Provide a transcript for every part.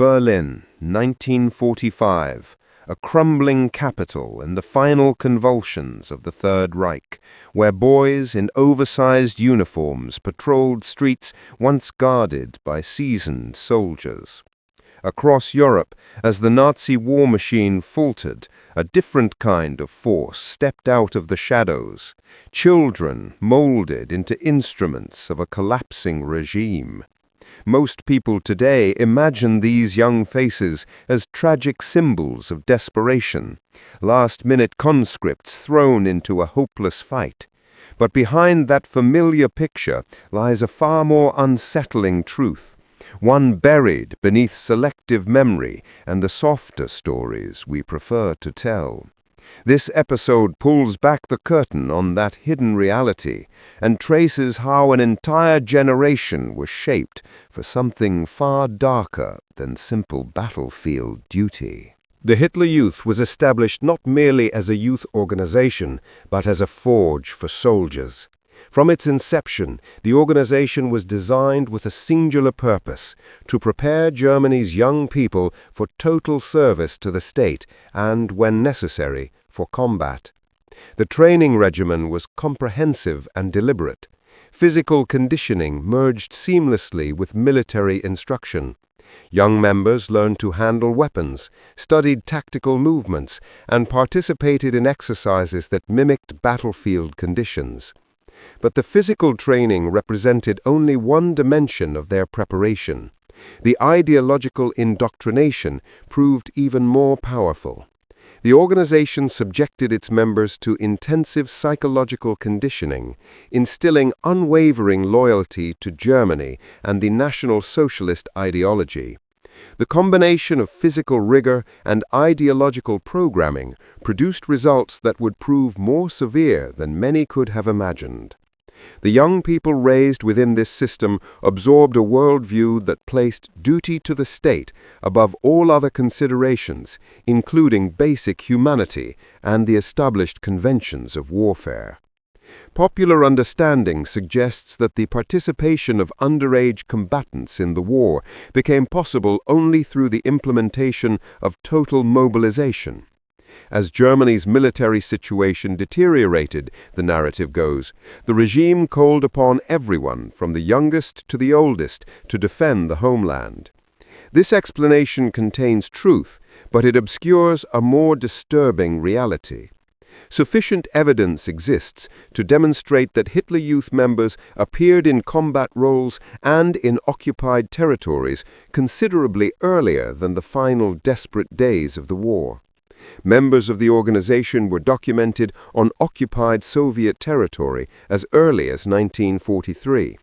Berlin, 1945, a crumbling capital in the final convulsions of the Third Reich, where boys in oversized uniforms patrolled streets once guarded by seasoned soldiers. Across Europe, as the Nazi war machine faltered, a different kind of force stepped out of the shadows, children molded into instruments of a collapsing regime. Most people today imagine these young faces as tragic symbols of desperation, last-minute conscripts thrown into a hopeless fight. But behind that familiar picture lies a far more unsettling truth, one buried beneath selective memory and the softer stories we prefer to tell. This episode pulls back the curtain on that hidden reality and traces how an entire generation was shaped for something far darker than simple battlefield duty. The Hitler Youth was established not merely as a youth organization, but as a forge for soldiers. From its inception, the organization was designed with a singular purpose: to prepare Germany's young people for total service to the state and, when necessary, for combat. The training regimen was comprehensive and deliberate. Physical conditioning merged seamlessly with military instruction. Young members learned to handle weapons, studied tactical movements, and participated in exercises that mimicked battlefield conditions. But the physical training represented only one dimension of their preparation. The ideological indoctrination proved even more powerful. The organization subjected its members to intensive psychological conditioning, instilling unwavering loyalty to Germany and the National Socialist ideology. The combination of physical rigor and ideological programming produced results that would prove more severe than many could have imagined. The young people raised within this system absorbed a worldview that placed duty to the state above all other considerations, including basic humanity and the established conventions of warfare. Popular understanding suggests that the participation of underage combatants in the war became possible only through the implementation of total mobilization. As Germany's military situation deteriorated, the narrative goes, the regime called upon everyone, from the youngest to the oldest, to defend the homeland. This explanation contains truth, but it obscures a more disturbing reality. Sufficient evidence exists to demonstrate that Hitler Youth members appeared in combat roles and in occupied territories considerably earlier than the final desperate days of the war. Members of the organization were documented on occupied Soviet territory as early as 1943.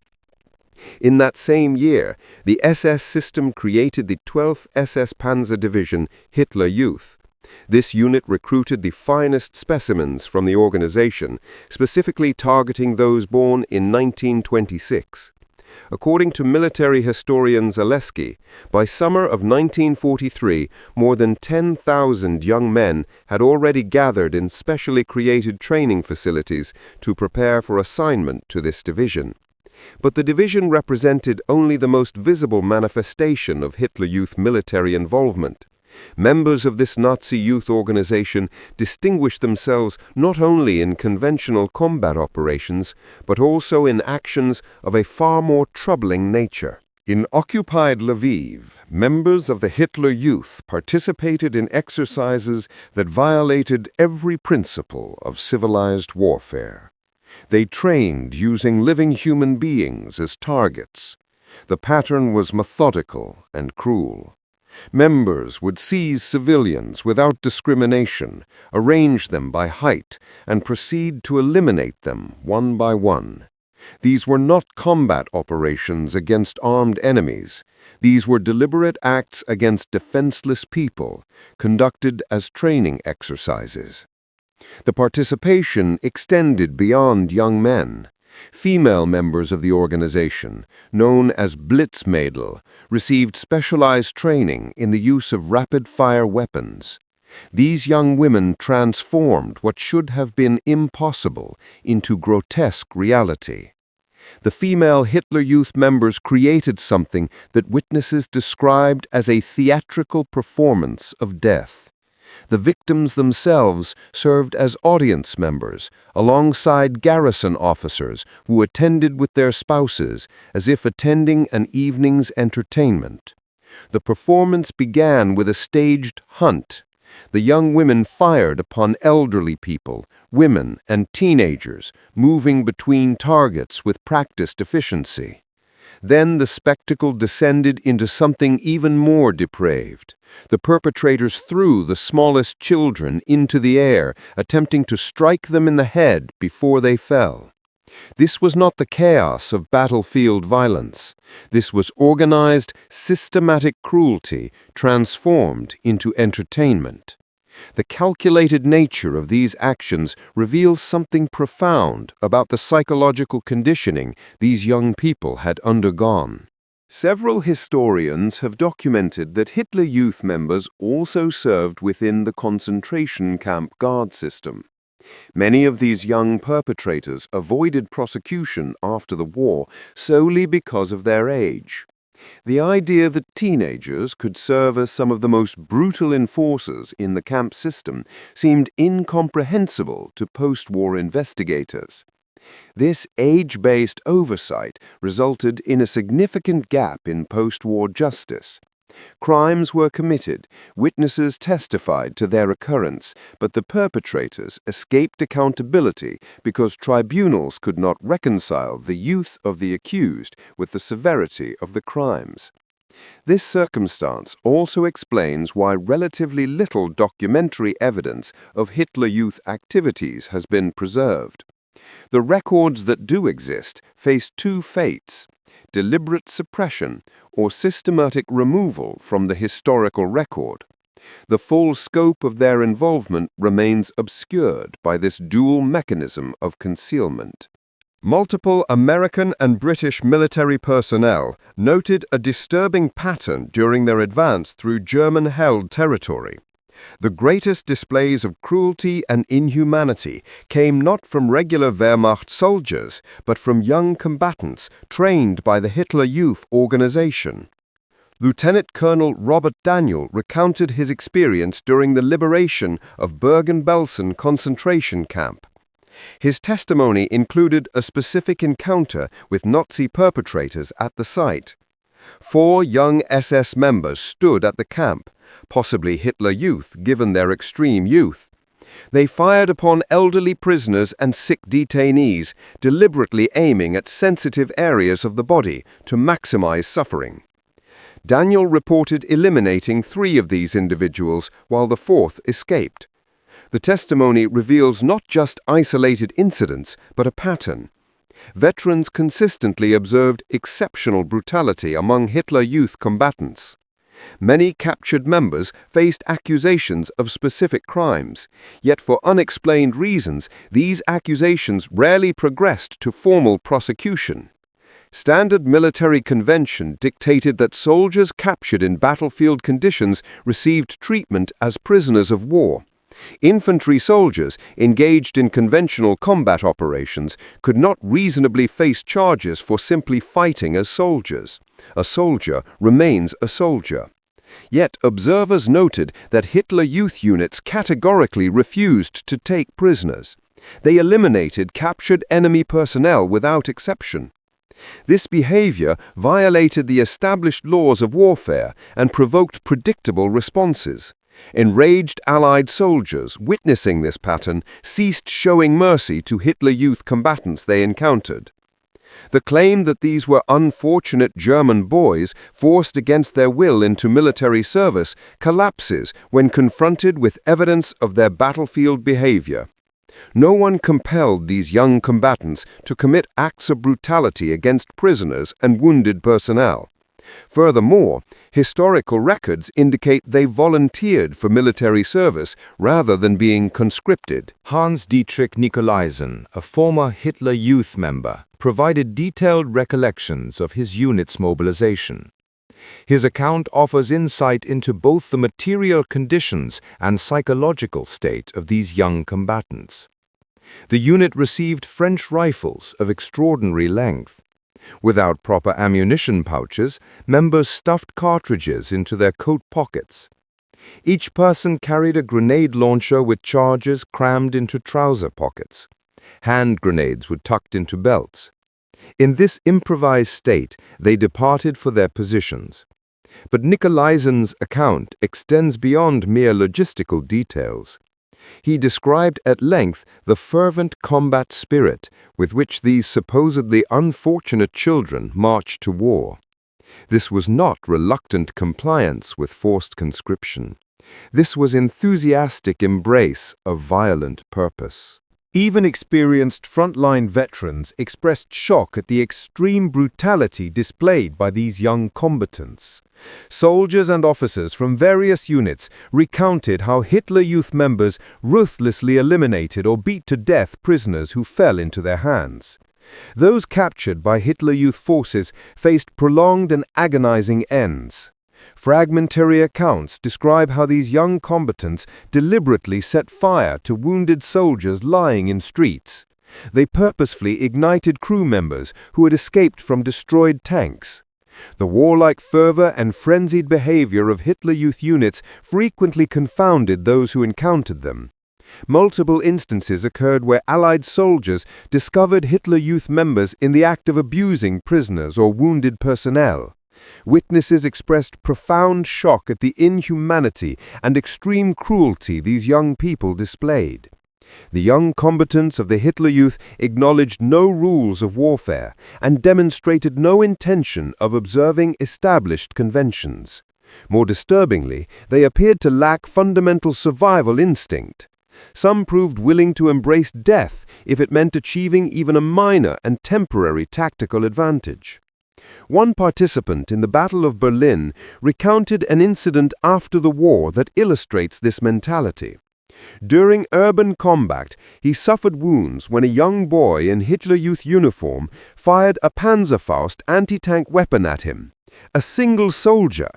In that same year, the SS system created the 12th SS Panzer Division Hitler Youth. This unit recruited the finest specimens from the organization, specifically targeting those born in 1926. According to military historian Zaleski, by summer of 1943, more than 10,000 young men had already gathered in specially created training facilities to prepare for assignment to this division. But the division represented only the most visible manifestation of Hitler Youth military involvement. Members of this Nazi youth organization distinguished themselves not only in conventional combat operations, but also in actions of a far more troubling nature. In occupied Lviv, members of the Hitler Youth participated in exercises that violated every principle of civilized warfare. They trained using living human beings as targets. The pattern was methodical and cruel. Members would seize civilians without discrimination, arrange them by height, and proceed to eliminate them one by one. These were not combat operations against armed enemies. These were deliberate acts against defenseless people, conducted as training exercises. The participation extended beyond young men. Female members of the organization, known as Blitzmädel, received specialized training in the use of rapid-fire weapons. These young women transformed what should have been impossible into grotesque reality. The female Hitler Youth members created something that witnesses described as a theatrical performance of death. The victims themselves served as audience members, alongside garrison officers who attended with their spouses, as if attending an evening's entertainment. The performance began with a staged hunt. The young women fired upon elderly people, women, and teenagers, moving between targets with practiced efficiency. Then the spectacle descended into something even more depraved. The perpetrators threw the smallest children into the air, attempting to strike them in the head before they fell. This was not the chaos of battlefield violence. This was organized, systematic cruelty transformed into entertainment. The calculated nature of these actions reveals something profound about the psychological conditioning these young people had undergone. Several historians have documented that Hitler Youth members also served within the concentration camp guard system. Many of these young perpetrators avoided prosecution after the war solely because of their age. The idea that teenagers could serve as some of the most brutal enforcers in the camp system seemed incomprehensible to post-war investigators. This age-based oversight resulted in a significant gap in post-war justice. Crimes were committed, witnesses testified to their occurrence, but the perpetrators escaped accountability because tribunals could not reconcile the youth of the accused with the severity of the crimes. This circumstance also explains why relatively little documentary evidence of Hitler Youth activities has been preserved. The records that do exist face two fates: deliberate suppression or systematic removal from the historical record. The full scope of their involvement remains obscured by this dual mechanism of concealment. Multiple American and British military personnel noted a disturbing pattern during their advance through German-held territory. The greatest displays of cruelty and inhumanity came not from regular Wehrmacht soldiers, but from young combatants trained by the Hitler Youth organization. Lieutenant Colonel Robert Daniel recounted his experience during the liberation of Bergen-Belsen concentration camp. His testimony included a specific encounter with Nazi perpetrators at the site. 4 young SS members stood at the camp, possibly Hitler Youth given their extreme youth. They fired upon elderly prisoners and sick detainees, deliberately aiming at sensitive areas of the body to maximize suffering. Daniel reported eliminating 3 of these individuals while the 4th escaped. The testimony reveals not just isolated incidents, but a pattern. Veterans consistently observed exceptional brutality among Hitler Youth combatants. Many captured members faced accusations of specific crimes, yet for unexplained reasons, these accusations rarely progressed to formal prosecution. Standard military convention dictated that soldiers captured in battlefield conditions received treatment as prisoners of war. Infantry soldiers engaged in conventional combat operations could not reasonably face charges for simply fighting as soldiers. A soldier remains a soldier. Yet observers noted that Hitler Youth units categorically refused to take prisoners. They eliminated captured enemy personnel without exception. This behavior violated the established laws of warfare and provoked predictable responses. Enraged Allied soldiers witnessing this pattern ceased showing mercy to Hitler Youth combatants they encountered. The claim that these were unfortunate German boys forced against their will into military service collapses when confronted with evidence of their battlefield behavior. No one compelled these young combatants to commit acts of brutality against prisoners and wounded personnel. Furthermore, historical records indicate they volunteered for military service rather than being conscripted. Hans-Dietrich Nikolaisen, a former Hitler Youth member, provided detailed recollections of his unit's mobilization. His account offers insight into both the material conditions and psychological state of these young combatants. The unit received French rifles of extraordinary length. Without proper ammunition pouches, members stuffed cartridges into their coat pockets. Each person carried a grenade launcher with charges crammed into trouser pockets. Hand grenades were tucked into belts. In this improvised state, they departed for their positions. But Nicolaisen's account extends beyond mere logistical details. He described at length the fervent combat spirit with which these supposedly unfortunate children marched to war. This was not reluctant compliance with forced conscription. This was enthusiastic embrace of violent purpose. Even experienced frontline veterans expressed shock at the extreme brutality displayed by these young combatants. Soldiers and officers from various units recounted how Hitler Youth members ruthlessly eliminated or beat to death prisoners who fell into their hands. Those captured by Hitler Youth forces faced prolonged and agonizing ends. Fragmentary accounts describe how these young combatants deliberately set fire to wounded soldiers lying in streets. They purposefully ignited crew members who had escaped from destroyed tanks. The warlike fervor and frenzied behavior of Hitler Youth units frequently confounded those who encountered them. Multiple instances occurred where Allied soldiers discovered Hitler Youth members in the act of abusing prisoners or wounded personnel. Witnesses expressed profound shock at the inhumanity and extreme cruelty these young people displayed. The young combatants of the Hitler Youth acknowledged no rules of warfare and demonstrated no intention of observing established conventions. More disturbingly, they appeared to lack fundamental survival instinct. Some proved willing to embrace death if it meant achieving even a minor and temporary tactical advantage. One participant in the Battle of Berlin recounted an incident after the war that illustrates this mentality. During urban combat, he suffered wounds when a young boy in Hitler Youth uniform fired a Panzerfaust anti-tank weapon at him. A single soldier.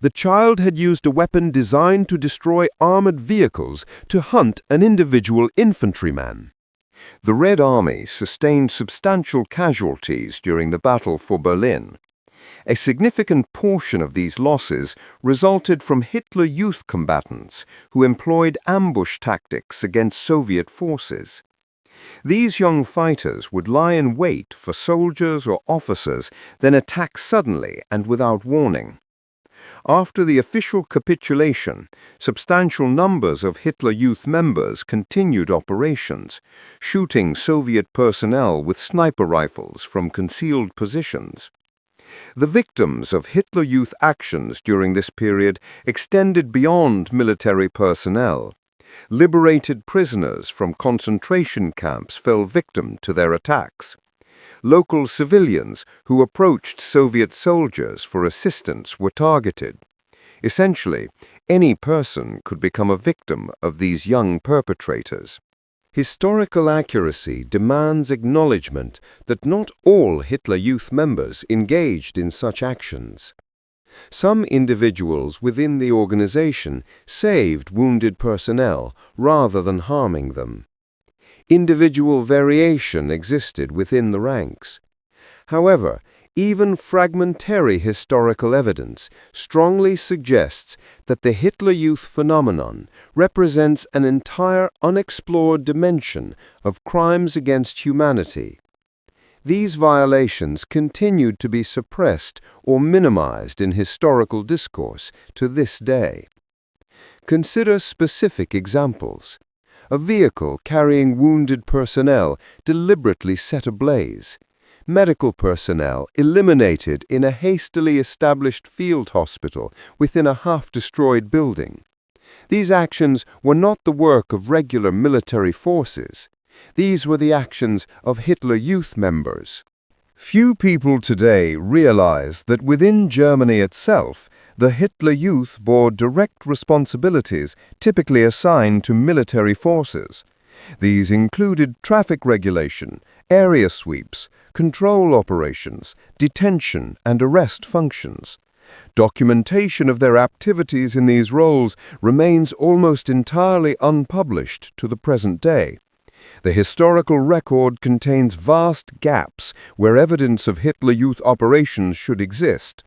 The child had used a weapon designed to destroy armored vehicles to hunt an individual infantryman. The Red Army sustained substantial casualties during the battle for Berlin. A significant portion of these losses resulted from Hitler Youth combatants who employed ambush tactics against Soviet forces. These young fighters would lie in wait for soldiers or officers, then attack suddenly and without warning. After the official capitulation, substantial numbers of Hitler Youth members continued operations, shooting Soviet personnel with sniper rifles from concealed positions. The victims of Hitler Youth actions during this period extended beyond military personnel. Liberated prisoners from concentration camps fell victim to their attacks. Local civilians who approached Soviet soldiers for assistance were targeted. Essentially, any person could become a victim of these young perpetrators. Historical accuracy demands acknowledgement that not all Hitler Youth members engaged in such actions. Some individuals within the organization saved wounded personnel rather than harming them. Individual variation existed within the ranks. However, even fragmentary historical evidence strongly suggests that the Hitler Youth phenomenon represents an entire unexplored dimension of crimes against humanity. These violations continued to be suppressed or minimized in historical discourse to this day. Consider specific examples. A vehicle carrying wounded personnel deliberately set ablaze. Medical personnel eliminated in a hastily established field hospital within a half-destroyed building. These actions were not the work of regular military forces. These were the actions of Hitler Youth members. Few people today realize that within Germany itself, the Hitler Youth bore direct responsibilities typically assigned to military forces. These included traffic regulation, area sweeps, control operations, detention and arrest functions. Documentation of their activities in these roles remains almost entirely unpublished to the present day. The historical record contains vast gaps where evidence of Hitler Youth operations should exist.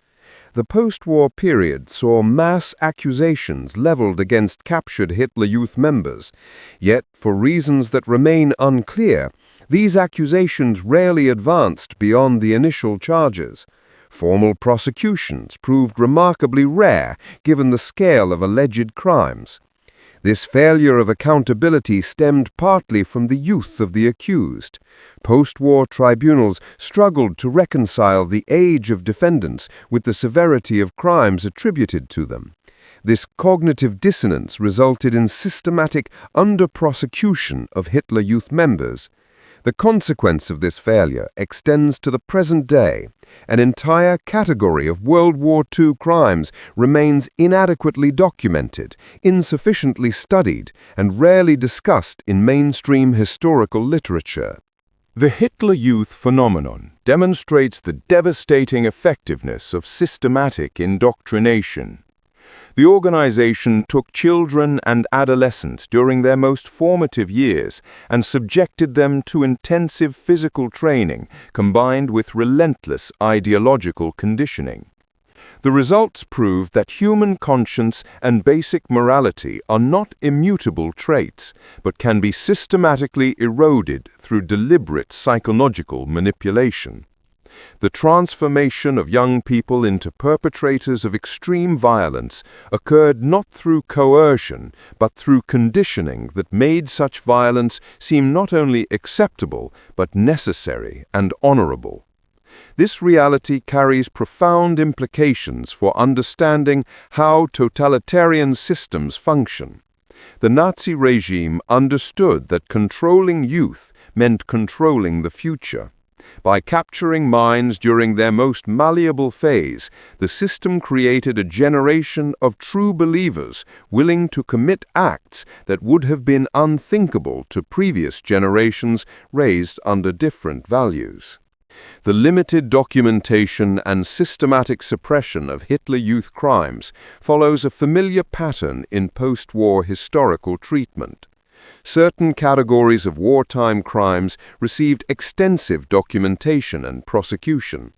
The post-war period saw mass accusations leveled against captured Hitler Youth members, yet, for reasons that remain unclear, these accusations rarely advanced beyond the initial charges. Formal prosecutions proved remarkably rare given the scale of alleged crimes. This failure of accountability stemmed partly from the youth of the accused. Post-war tribunals struggled to reconcile the age of defendants with the severity of crimes attributed to them. This cognitive dissonance resulted in systematic under-prosecution of Hitler Youth members. The consequence of this failure extends to the present day. An entire category of World War II crimes remains inadequately documented, insufficiently studied, and rarely discussed in mainstream historical literature. The Hitler Youth phenomenon demonstrates the devastating effectiveness of systematic indoctrination. The organization took children and adolescents during their most formative years and subjected them to intensive physical training combined with relentless ideological conditioning. The results proved that human conscience and basic morality are not immutable traits, but can be systematically eroded through deliberate psychological manipulation. The transformation of young people into perpetrators of extreme violence occurred not through coercion, but through conditioning that made such violence seem not only acceptable, but necessary and honorable. This reality carries profound implications for understanding how totalitarian systems function. The Nazi regime understood that controlling youth meant controlling the future. By capturing minds during their most malleable phase, the system created a generation of true believers willing to commit acts that would have been unthinkable to previous generations raised under different values. The limited documentation and systematic suppression of Hitler Youth crimes follows a familiar pattern in post-war historical treatment. Certain categories of wartime crimes received extensive documentation and prosecution.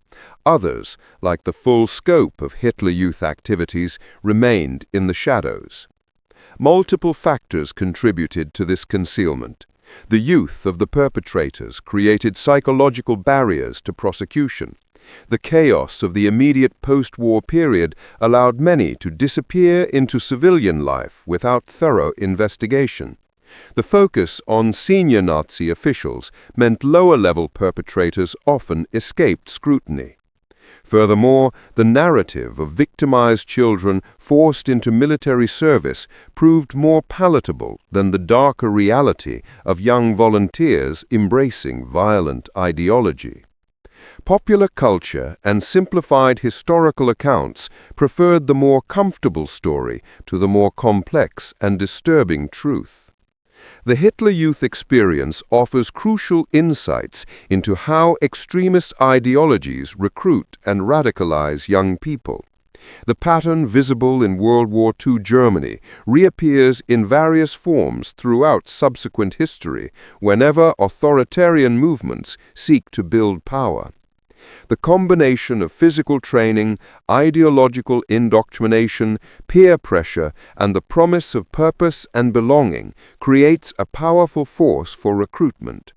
Others, like the full scope of Hitler Youth activities, remained in the shadows. Multiple factors contributed to this concealment. The youth of the perpetrators created psychological barriers to prosecution. The chaos of the immediate post-war period allowed many to disappear into civilian life without thorough investigation. The focus on senior Nazi officials meant lower-level perpetrators often escaped scrutiny. Furthermore, the narrative of victimized children forced into military service proved more palatable than the darker reality of young volunteers embracing violent ideology. Popular culture and simplified historical accounts preferred the more comfortable story to the more complex and disturbing truth. The Hitler Youth experience offers crucial insights into how extremist ideologies recruit and radicalize young people. The pattern visible in World War II Germany reappears in various forms throughout subsequent history whenever authoritarian movements seek to build power. The combination of physical training, ideological indoctrination, peer pressure, and the promise of purpose and belonging creates a powerful force for recruitment.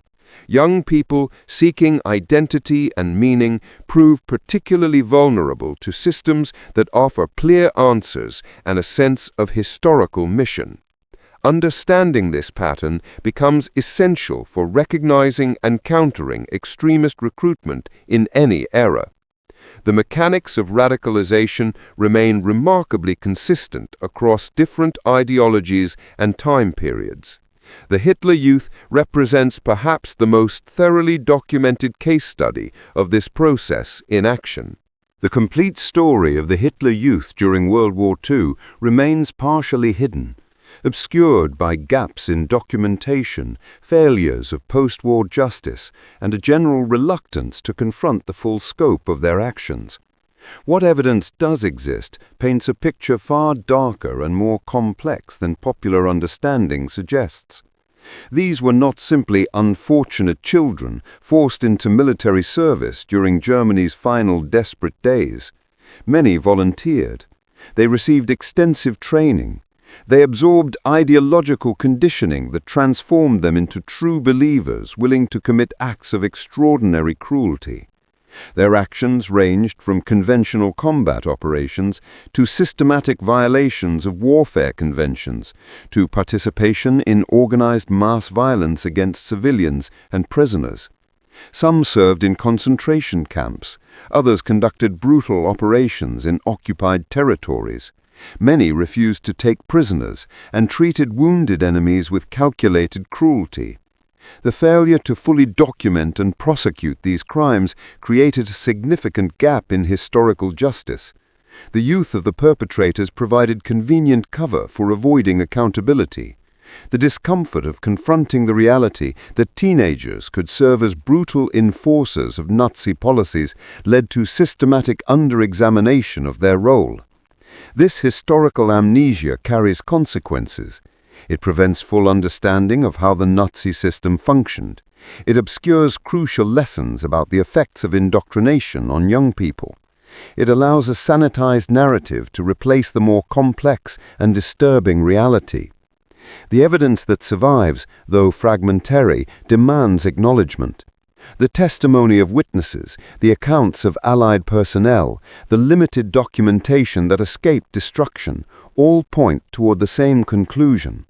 Young people seeking identity and meaning prove particularly vulnerable to systems that offer clear answers and a sense of historical mission. Understanding this pattern becomes essential for recognizing and countering extremist recruitment in any era. The mechanics of radicalization remain remarkably consistent across different ideologies and time periods. The Hitler Youth represents perhaps the most thoroughly documented case study of this process in action. The complete story of the Hitler Youth during World War II remains partially hidden, obscured by gaps in documentation, failures of post-war justice, and a general reluctance to confront the full scope of their actions. What evidence does exist paints a picture far darker and more complex than popular understanding suggests. These were not simply unfortunate children forced into military service during Germany's final desperate days. Many volunteered. They received extensive training. They absorbed ideological conditioning that transformed them into true believers willing to commit acts of extraordinary cruelty. Their actions ranged from conventional combat operations to systematic violations of warfare conventions, to participation in organized mass violence against civilians and prisoners. Some served in concentration camps, others conducted brutal operations in occupied territories. Many refused to take prisoners and treated wounded enemies with calculated cruelty. The failure to fully document and prosecute these crimes created a significant gap in historical justice. The youth of the perpetrators provided convenient cover for avoiding accountability. The discomfort of confronting the reality that teenagers could serve as brutal enforcers of Nazi policies led to systematic under-examination of their role. This historical amnesia carries consequences. It prevents full understanding of how the Nazi system functioned. It obscures crucial lessons about the effects of indoctrination on young people. It allows a sanitized narrative to replace the more complex and disturbing reality. The evidence that survives, though fragmentary, demands acknowledgement. The testimony of witnesses, the accounts of Allied personnel, the limited documentation that escaped destruction, all point toward the same conclusion.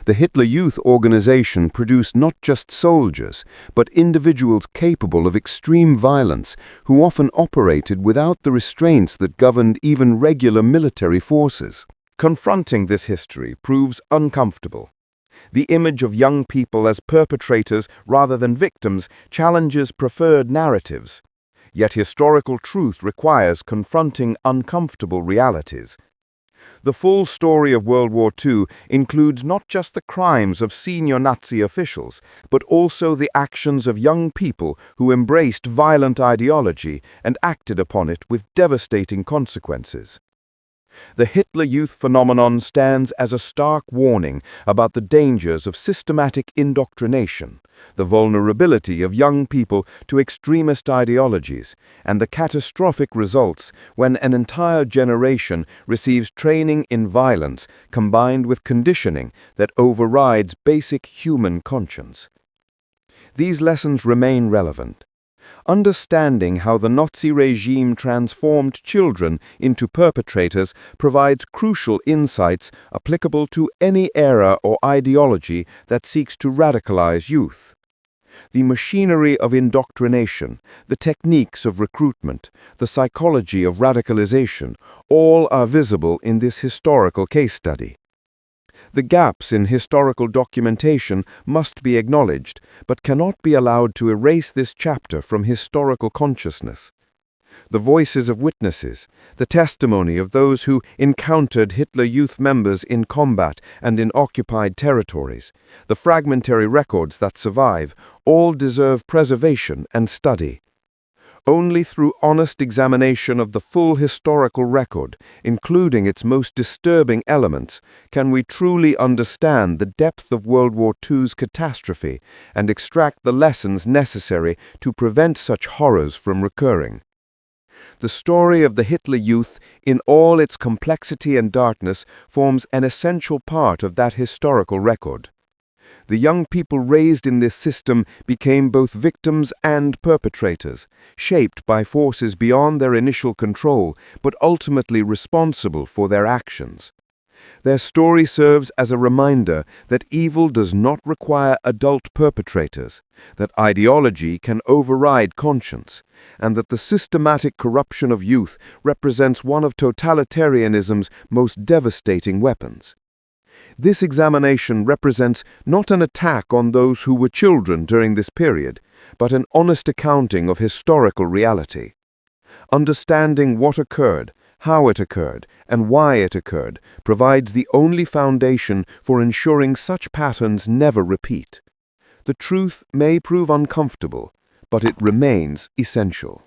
The Hitler Youth organization produced not just soldiers, but individuals capable of extreme violence who often operated without the restraints that governed even regular military forces. Confronting this history proves uncomfortable. The image of young people as perpetrators rather than victims challenges preferred narratives. Yet historical truth requires confronting uncomfortable realities. The full story of World War II includes not just the crimes of senior Nazi officials, but also the actions of young people who embraced violent ideology and acted upon it with devastating consequences. The Hitler Youth phenomenon stands as a stark warning about the dangers of systematic indoctrination, the vulnerability of young people to extremist ideologies, and the catastrophic results when an entire generation receives training in violence combined with conditioning that overrides basic human conscience. These lessons remain relevant. Understanding how the Nazi regime transformed children into perpetrators provides crucial insights applicable to any era or ideology that seeks to radicalize youth. The machinery of indoctrination, the techniques of recruitment, the psychology of radicalization, all are visible in this historical case study. The gaps in historical documentation must be acknowledged, but cannot be allowed to erase this chapter from historical consciousness. The voices of witnesses, the testimony of those who encountered Hitler Youth members in combat and in occupied territories, the fragmentary records that survive, all deserve preservation and study. Only through honest examination of the full historical record, including its most disturbing elements, can we truly understand the depth of World War II's catastrophe and extract the lessons necessary to prevent such horrors from recurring. The story of the Hitler Youth, in all its complexity and darkness, forms an essential part of that historical record. The young people raised in this system became both victims and perpetrators, shaped by forces beyond their initial control, but ultimately responsible for their actions. Their story serves as a reminder that evil does not require adult perpetrators, that ideology can override conscience, and that the systematic corruption of youth represents one of totalitarianism's most devastating weapons. This examination represents not an attack on those who were children during this period, but an honest accounting of historical reality. Understanding what occurred, how it occurred, and why it occurred provides the only foundation for ensuring such patterns never repeat. The truth may prove uncomfortable, but it remains essential.